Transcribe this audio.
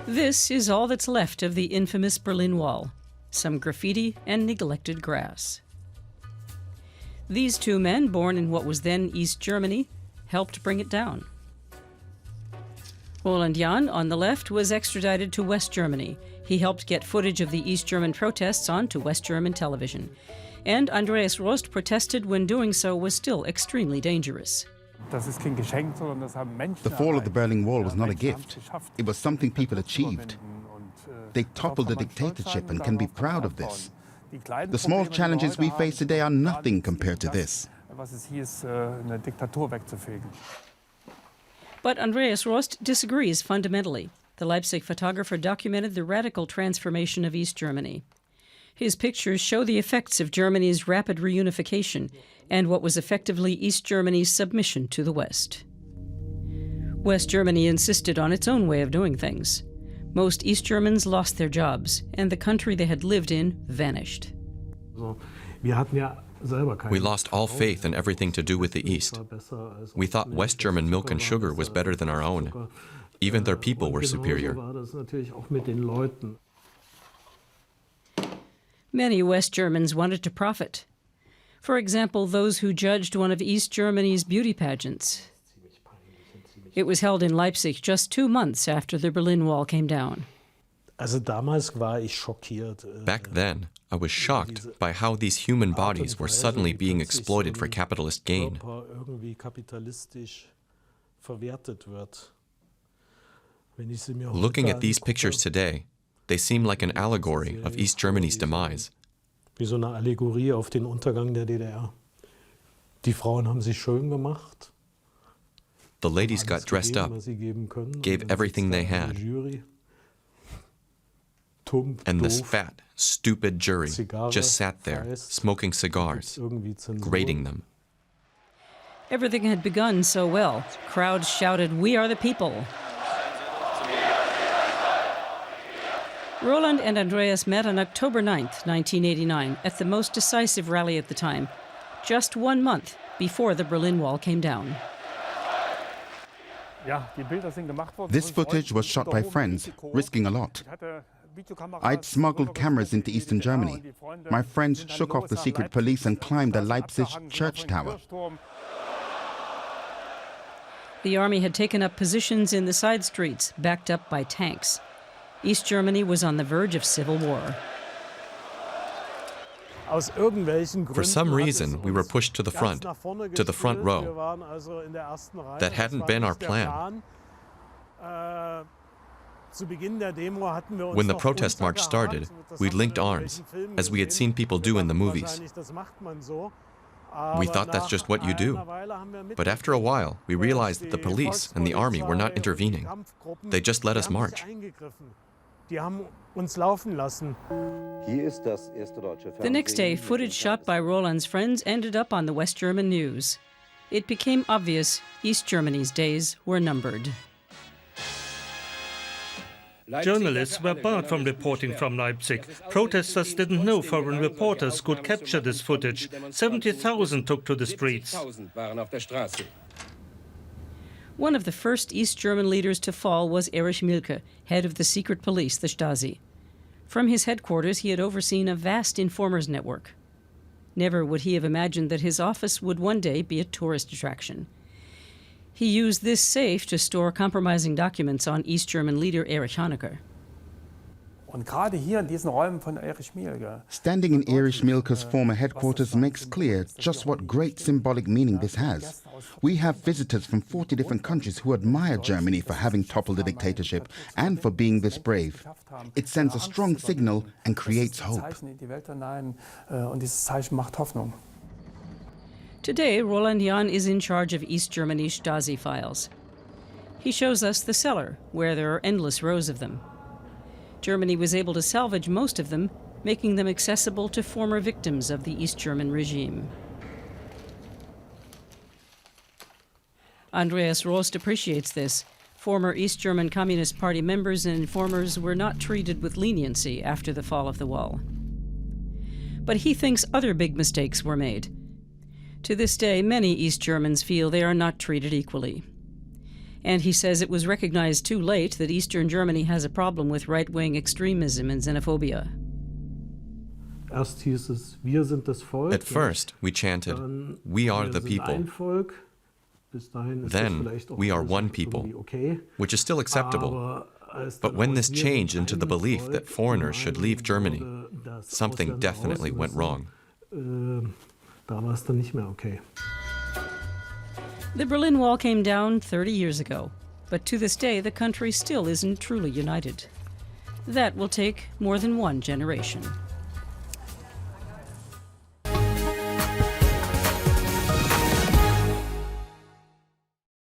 This is all that's left of the infamous Berlin Wall, some graffiti and neglected grass. These two men, born in what was then East Germany, helped bring it down. Roland Jahn, on the left, was extradited to West Germany. He helped get footage of the East German protests onto West German television. And Andreas Rost protested when doing so was still extremely dangerous. The fall of the Berlin Wall was not a gift. It was something people achieved. They toppled a dictatorship and can be proud of this. The small challenges we face today are nothing compared to this. But Andreas Rost disagrees fundamentally. The Leipzig photographer documented the radical transformation of East Germany. His pictures show the effects of Germany's rapid reunification and what was effectively East Germany's submission to the West. West Germany insisted on its own way of doing things. Most East Germans lost their jobs, and the country they had lived in vanished. We lost all faith in everything to do with the East. We thought West German milk and sugar was better than our own. Even their people were superior. Many West Germans wanted to profit. For example, those who judged one of East Germany's beauty pageants. It was held in Leipzig just 2 months after the Berlin Wall came down. Back then, I was shocked by how these human bodies were suddenly being exploited for capitalist gain. Looking at these pictures today, they seem like an allegory of East Germany's demise. The ladies got dressed up, gave everything they had. And this fat, stupid jury just sat there, smoking cigars, grading them. Everything had begun so well. Crowds shouted, "We are the people." Roland and Andreas met on October 9th, 1989, at the most decisive rally at the time, just 1 month before the Berlin Wall came down. This footage was shot by friends, risking a lot. I'd smuggled cameras into Eastern Germany. My friends shook off the secret police and climbed the Leipzig church tower. The army had taken up positions in the side streets, backed up by tanks. East Germany was on the verge of civil war. For some reason, we were pushed to the front row. That hadn't been our plan. When the protest march started, we linked arms, as we had seen people do in the movies. We thought that's just what you do. But after a while, we realized that the police and the army were not intervening. They just let us march. The next day, footage shot by Roland's friends ended up on the West German news. It became obvious East Germany's days were numbered. Journalists were barred from reporting from Leipzig. Protesters didn't know foreign reporters could capture this footage. 70,000 took to the streets. One of the first East German leaders to fall was Erich Mielke, head of the secret police, the Stasi. From his headquarters, he had overseen a vast informers network. Never would he have imagined that his office would one day be a tourist attraction. He used this safe to store compromising documents on East German leader Erich Honecker. Standing in Erich Mielke's former headquarters makes clear just what great symbolic meaning this has. We have visitors from 40 different countries who admire Germany for having toppled the dictatorship and for being this brave. It sends a strong signal and creates hope. Today, Roland Jahn is in charge of East Germany's Stasi files. He shows us the cellar, where there are endless rows of them. Germany was able to salvage most of them, making them accessible to former victims of the East German regime. Andreas Rost appreciates this. Former East German Communist Party members and informers were not treated with leniency after the fall of the wall. But he thinks other big mistakes were made. To this day, many East Germans feel they are not treated equally. And he says it was recognized too late that Eastern Germany has a problem with right-wing extremism and xenophobia. At first, we chanted, "We are the people." Then, "We are one people," which is still acceptable. But when this changed into the belief that foreigners should leave Germany, something definitely went wrong. The Berlin Wall came down 30 years ago, but to this day the country still isn't truly united. That will take more than one generation.